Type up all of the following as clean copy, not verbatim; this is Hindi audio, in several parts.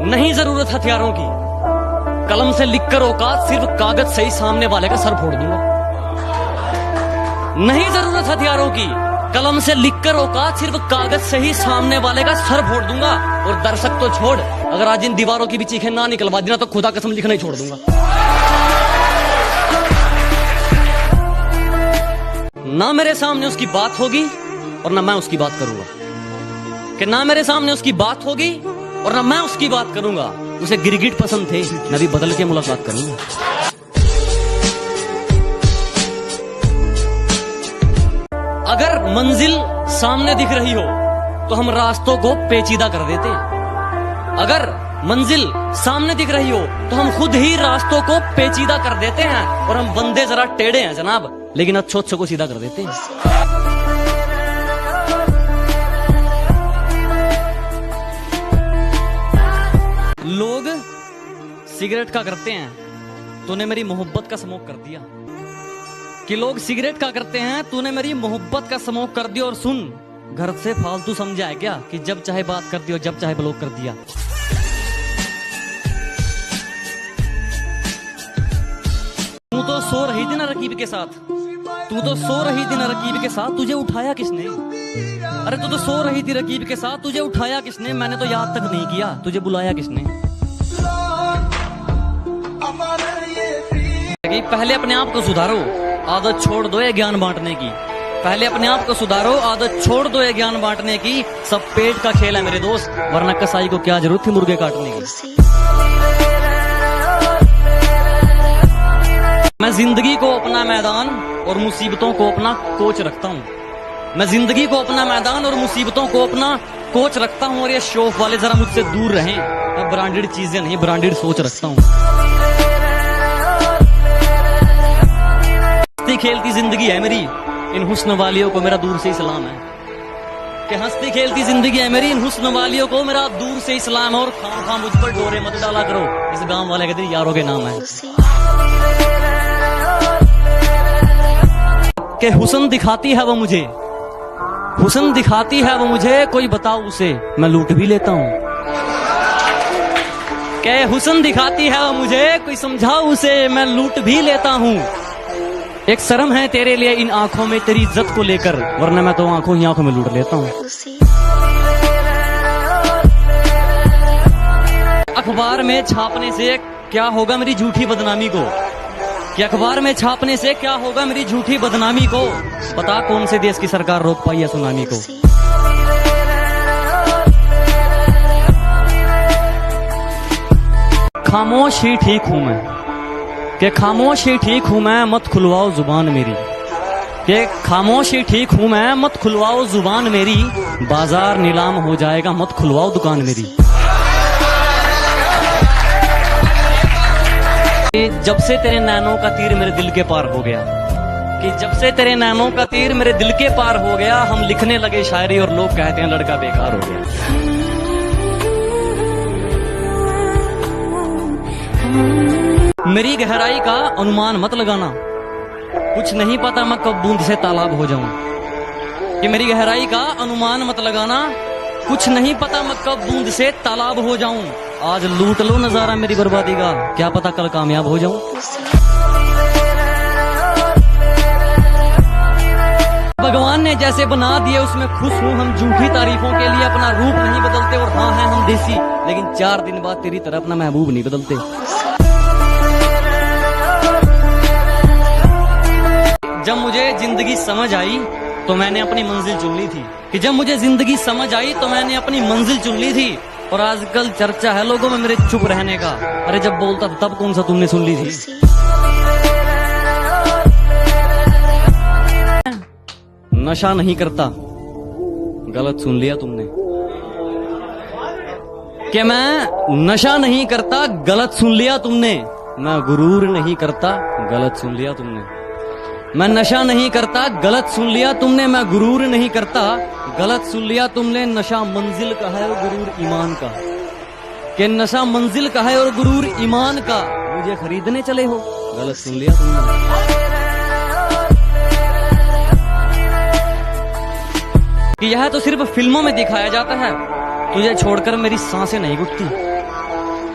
नहीं जरूरत हथियारों की, कलम से लिखकर औकात, सिर्फ कागज से ही सामने वाले का सर फोड़ दूंगा। नहीं जरूरत हथियारों की, कलम से लिखकर औकात, सिर्फ कागज से ही सामने वाले का सर फोड़ दूंगा। और दर्शक तो छोड़, अगर आज इन दीवारों की भी चीखें ना निकलवा देना तो खुदा कसम लिखना ही छोड़ दूंगा। ना मेरे सामने उसकी बात होगी और ना मैं उसकी बात करूंगा, कि ना मेरे सामने उसकी बात होगी और ना मैं उसकी बात करूंगा। उसे गिरगिट पसंद थे, मैं भी बदल के मुलाकात करूंगा। अगर मंजिल सामने दिख रही हो तो हम रास्तों को पेचीदा कर देते। अगर मंजिल सामने दिख रही हो तो हम खुद ही रास्तों को पेचीदा कर देते हैं। और हम बंदे जरा टेढ़े हैं जनाब, लेकिन अच्छों को सीधा कर देते हैं। लोग सिगरेट का करते हैं, तूने मेरी मोहब्बत का स्मोक कर दिया। कि लोग सिगरेट का करते हैं, तूने मेरी मोहब्बत का स्मोक कर दिया। और सुन, घर से फालतू समझा है क्या कि जब चाहे बात कर दी और जब चाहे ब्लॉक कर दिया। तू तो सो रही थी ना रकीब के साथ, तू तो सो रही थी ना रकीब के साथ, तुझे उठाया किसने? अरे तू तो सो रही थी रकीब के साथ, तुझे उठाया किसने? मैंने तो याद तक नहीं किया, तुझे बुलाया किसने? पहले अपने आप को सुधारो, आदत छोड़ दो ये ज्ञान बांटने की। पहले अपने आप को सुधारो, आदत छोड़ दो ये ज्ञान बांटने की। सब पेट का खेल है मेरे दोस्त, वरना कसाई को क्या जरूरत थी मुर्गे काटने की। मैं जिंदगी को अपना मैदान और मुसीबतों को अपना कोच रखता हूँ। मैं जिंदगी को अपना मैदान और मुसीबतों को अपना कोच रखता हूँ। और ये शौक वाले जरा मुझसे दूर रहें, मैं ब्रांडेड चीजें नहीं, ब्रांडेड सोच रखता हूँ। हंसती खेलती जिंदगी है मेरी, इन हुस्न वालियों को मेरा दूर से ही सलाम है। कि हंसती खेलती जिंदगी है मेरी, इन हुस्न वालियों को मेरा दूर से ही सलाम है। और खां मुझ पर डोरे मत डाला करो, इस गांव वाले के दिन यारों के नाम है। कि हुस्न दिखाती है वो मुझे, हुस्न दिखाती है वो मुझे, कोई बताओ उसे मैं लूट भी लेता हूँ। कि हुस्न दिखाती है वो मुझे, कोई समझाओ उसे मैं लूट भी लेता हूँ। एक शर्म है तेरे लिए इन आंखों में तेरी इज्जत को लेकर, वरना मैं तो आंखों ही आंखों में लूट लेता हूँ। अखबार में छापने से क्या होगा मेरी झूठी बदनामी को? कि अखबार में छापने से क्या होगा मेरी झूठी बदनामी को? बता कौन से देश की सरकार रोक पाई है सुनामी को? खामोश ही ठीक हूं मैं, कि खामोश ही ठीक हूं मैं, मत खुलवाओ जुबान मेरी। कि खामोश ही ठीक हूं मैं, मत खुलवाओ जुबान मेरी। बाजार नीलाम हो जाएगा, मत खुलवाओ दुकान मेरी। जब से तेरे नैनों का तीर मेरे दिल के पार हो गया, कि जब से तेरे नैनों का तीर मेरे दिल के पार हो गया, हम लिखने लगे शायरी और लोग कहते हैं लड़का बेकार हो गया। मेरी गहराई का अनुमान मत लगाना, कुछ नहीं पता मैं कब बूंद से तालाब हो जाऊं। कि मेरी गहराई का अनुमान मत लगाना, कुछ नहीं पता मैं कब बूंद से तालाब हो जाऊं। आज लूट लो नजारा मेरी बर्बादी का, क्या पता कल कामयाब हो जाऊं। भगवान ने जैसे बना दिए उसमें खुश हूं। हम झूठी तारीफों के लिए अपना रूप नहीं बदलते। और हाँ है हम देसी, लेकिन 4 दिन बाद तेरी तरह अपना महबूब नहीं बदलते। जब मुझे जिंदगी समझ आई तो मैंने अपनी मंजिल चुन ली थी। कि जब मुझे जिंदगी समझ आई तो मैंने अपनी मंजिल चुन ली थी। और आजकल चर्चा है लोगों में मेरे चुप रहने का। अरे जब बोलता था तब कौन सा तुमने सुन ली थी? नशा नहीं करता, गलत सुन लिया तुमने। कि मैं नशा नहीं करता, गलत सुन लिया तुमने। मैं गुरूर नहीं करता, गलत सुन लिया तुमने। मैं नशा नहीं करता, गलत सुन लिया तुमने। मैं गुरूर नहीं करता, गलत सुन लिया तुमने। नशा मंजिल का है और गुरूर ईमान का। कि नशा मंजिल का है और गुरूर ईमान का। मुझे खरीदने चले हो, गलत सुन लिया तुमने। कि यह तो सिर्फ फिल्मों में दिखाया जाता है, तुझे छोड़कर मेरी सांसें नहीं घुटती।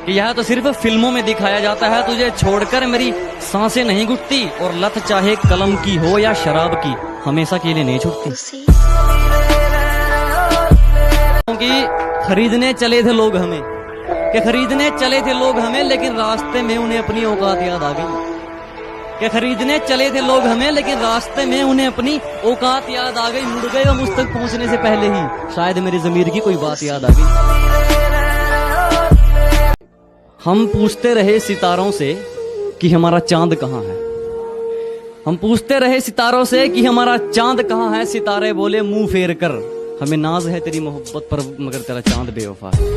कि यह तो सिर्फ फिल्मों में दिखाया जाता है, तुझे छोड़कर मेरी सांसें नहीं घुटती, और लत चाहे कलम की हो या शराब की, हमेशा के लिए नहीं छूटती। क्योंकि खरीदने चले थे लोग हमें, कि खरीदने चले थे लोग हमें, लेकिन रास्ते में उन्हें अपनी औकात याद आ गई। कि खरीदने चले थे लोग हमें, लेकिन रास्ते में उन्हें अपनी औकात याद आ गई। मुड़ गए और मुझ तक पहुंचने से पहले ही शायद मेरी ज़मीर की कोई बात याद आ गई। हम पूछते रहे सितारों से कि हमारा चांद कहाँ है। हम पूछते रहे सितारों से कि हमारा चांद कहाँ है। सितारे बोले मुंह फेर कर, हमें नाज है तेरी मोहब्बत पर, मगर तेरा चांद बेवफा है।